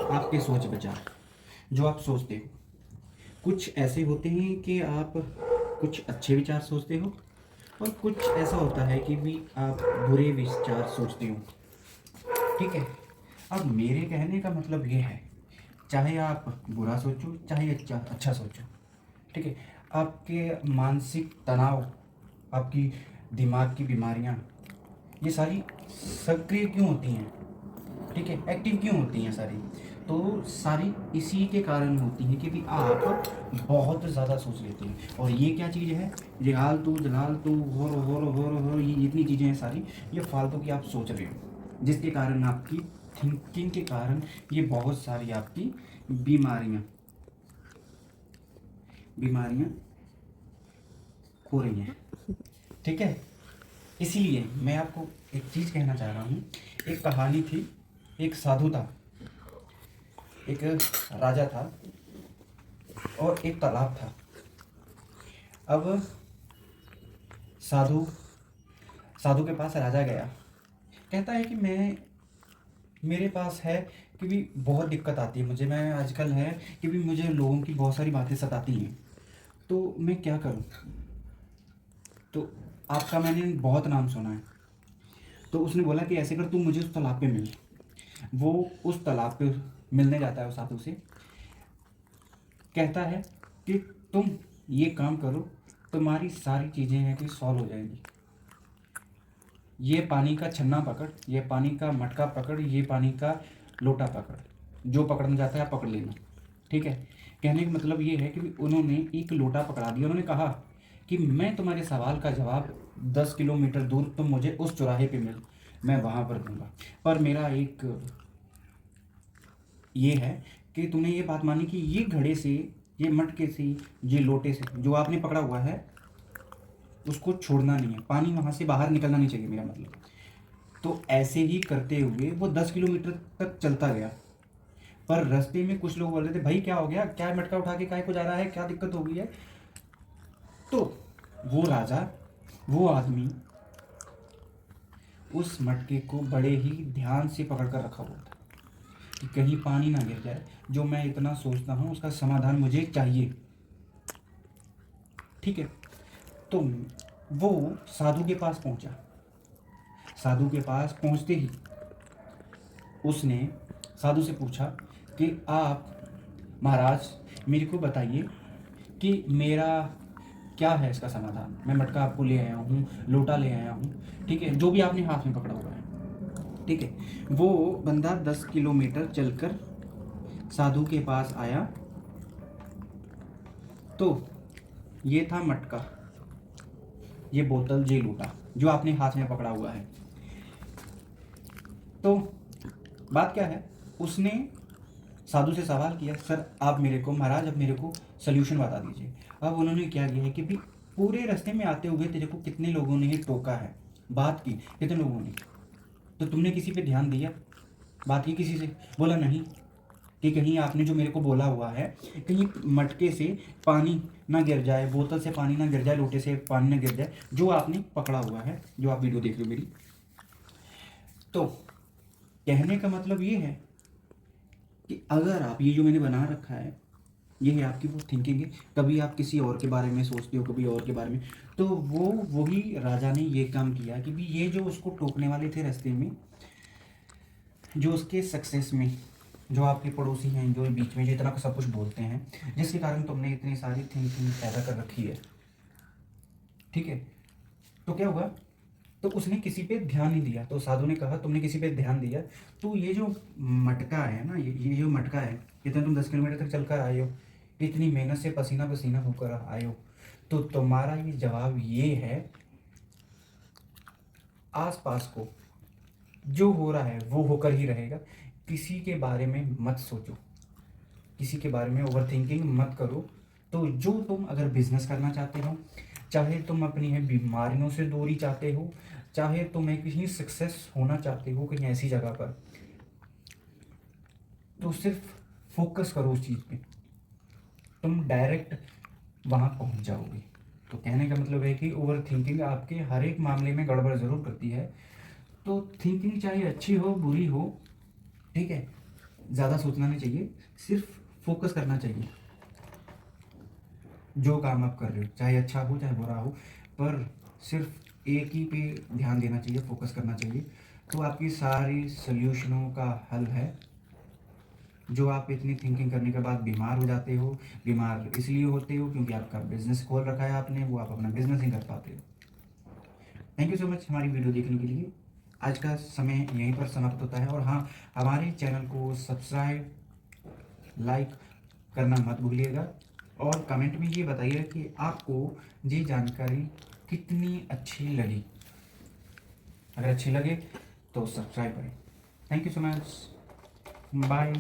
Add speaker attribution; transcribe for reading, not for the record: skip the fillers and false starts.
Speaker 1: आपके सोच विचार जो आप सोचते हो, कुछ ऐसे होते हैं कि आप कुछ अच्छे विचार सोचते हो, और कुछ ऐसा होता है कि भी आप बुरे विचार सोचते हो। ठीक है। अब मेरे कहने का मतलब ये है, चाहे आप बुरा सोचो चाहे अच्छा अच्छा सोचो, ठीक है, आपके मानसिक तनाव, आपकी दिमाग की बीमारियां, ये सारी सक्रिय क्यों होती हैं, ठीक है, एक्टिव क्यों होती हैं सारी, तो सारी इसी के कारण होती है कि भी आप बहुत ज़्यादा सोच लेते हैं। और ये क्या चीज़ है, जलालतू जलालतू हो ये इतनी चीज़ें हैं सारी, ये फालतू की आप सोच रहे हो, जिसके कारण आपकी थिंकिंग के कारण ये बहुत सारी आपकी बीमारियाँ बीमारियाँ हो रही हैं। ठीक है। इसीलिए मैं आपको एक चीज़ कहना चाह रहा हूँ। एक कहानी थी, एक साधु था, एक राजा था, और एक तालाब था। अब साधु साधु के पास राजा गया, कहता है कि मेरे पास है कि भी बहुत दिक्कत आती है मुझे, मैं आजकल है कि भी मुझे लोगों की बहुत सारी बातें सताती हैं, तो मैं क्या करूं। तो आपका मैंने बहुत नाम सुना है। तो उसने बोला कि ऐसे कर, तू मुझे उस तालाब पे मिल। वो उस तालाब पे मिलने जाता है उस साधु से, कहता है कि तुम ये काम करो, तुम्हारी सारी चीज़ें हैं कि सॉल्व हो जाएंगी। ये पानी का छन्ना पकड़, ये पानी का मटका पकड़, ये पानी का लोटा पकड़, जो पकड़ना चाहता है आप पकड़ लेना। ठीक है। कहने का मतलब ये है कि उन्होंने एक लोटा पकड़ा दिया, उन्होंने कहा कि मैं तुम्हारे सवाल का जवाब 10 किलोमीटर दूर तुम मुझे उस चौराहे पे मिल, मैं वहाँ पर दूंगा। पर मेरा एक ये है कि तुमने ये बात मानी कि ये घड़े से, ये मटके से, ये लोटे से जो आपने पकड़ा हुआ है उसको छोड़ना नहीं है, पानी वहाँ से बाहर निकलना नहीं चाहिए, मेरा मतलब। तो ऐसे ही करते हुए वो 10 किलोमीटर तक चलता गया। पर रास्ते में कुछ लोग बोल रहे थे, भाई क्या हो गया, क्या मटका उठा के काय को जा रहा है, क्या दिक्कत हो गई है। तो वो राजा, वो आदमी उस मटके को बड़े ही ध्यान से पकड़ कर रखा हुआ था कि कहीं पानी ना गिर जाए, जो मैं इतना सोचता हूँ उसका समाधान मुझे चाहिए। ठीक है। तो वो साधु के पास पहुंचा। साधु के पास पहुंचते ही उसने साधु से पूछा कि आप महाराज मेरे को बताइए कि मेरा क्या है इसका समाधान। मैं मटका आपको ले आया हूँ, लोटा ले आया हूँ, ठीक है, जो भी आपने हाथ में पकड़ा हुआ है। ठीक है। वो बंदा 10 किलोमीटर चलकर साधु के पास आया। तो ये था मटका, ये बोतल, ये लोटा जो आपने हाथ में पकड़ा हुआ है। तो बात क्या है, उसने साधु से सवाल किया, सर आप मेरे को, महाराज अब मेरे को सोल्यूशन बता दीजिए। अब उन्होंने क्या किया है कि भी पूरे रास्ते में आते हुए तेरे को कितने लोगों ने टोका है, बात की कितने लोगों ने, तो तुमने किसी पे ध्यान दिया, बात की किसी से, बोला नहीं। कि कहीं आपने जो मेरे को बोला हुआ है, कहीं मटके से पानी ना गिर जाए, बोतल से पानी ना गिर जाए, लोटे से पानी ना गिर जाए, जो आपने पकड़ा हुआ है, जो आप वीडियो देख रहे हो मेरी। तो कहने का मतलब ये है कि अगर आप ये जो मैंने बना रखा है, ये है आपकी वो थिंकिंग है, कभी आप किसी और के बारे में सोचते हो, कभी और के बारे में, तो वो वही राजा ने ये काम किया कि भी ये जो उसको टोकने वाले थे रास्ते में, जो उसके सक्सेस में, जो आपके पड़ोसी हैं, जो बीच में जो इतना सब कुछ बोलते हैं, जिसके कारण तुमने इतनी सारी थिंकिंग पैदा कर रखी है। ठीक है। तो क्या हुआ, तो उसने किसी पे ध्यान नहीं दिया। तो साधु ने कहा तुमने किसी पे ध्यान दिया, तो ये जो मटका है ना, ये जो मटका है, इतना तुम 10 किलोमीटर तक चलकर आए हो, इतनी मेहनत से पसीना पसीना होकर आए हो, तो तुम्हारा ये जवाब ये है, आसपास को जो हो रहा है वो होकर ही रहेगा, किसी के बारे में मत सोचो, किसी के बारे में ओवर थिंकिंग मत करो। तो जो तुम अगर बिजनेस करना चाहते हो, चाहे तुम अपनी है बीमारियों से दूरी चाहते हो, चाहे तुम एक कहीं सक्सेस होना चाहते हो कहीं ऐसी जगह पर, तो सिर्फ फोकस करो उस चीज़ पे, तुम डायरेक्ट वहाँ पहुँच जाओगे। तो कहने का मतलब है कि ओवर थिंकिंग आपके हर एक मामले में गड़बड़ ज़रूर करती है। तो थिंकिंग चाहे अच्छी हो बुरी हो, ठीक है, ज़्यादा सोचना नहीं चाहिए, सिर्फ फोकस करना चाहिए जो काम आप कर रहे हो, चाहे अच्छा हो चाहे बुरा हो, पर सिर्फ एक ही पे ध्यान देना चाहिए, फोकस करना चाहिए। तो आपकी सारी सल्यूशनों का हल है। जो आप इतनी थिंकिंग करने के बाद बीमार हो जाते हो, बीमार इसलिए होते हो क्योंकि आपका बिजनेस खोल रखा है आपने, वो आप अपना बिजनेस नहीं कर पाते हो। थैंक यू सो मच हमारी वीडियो देखने के लिए। आज का समय यहीं पर समाप्त होता है। और हाँ, हमारे चैनल को सब्सक्राइब, लाइक करना मत भूलिएगा और कमेंट में ये बताइए कि आपको ये जानकारी कितनी अच्छी लगी। अगर अच्छी लगे तो सब्सक्राइब करें। Thank you so much, bye.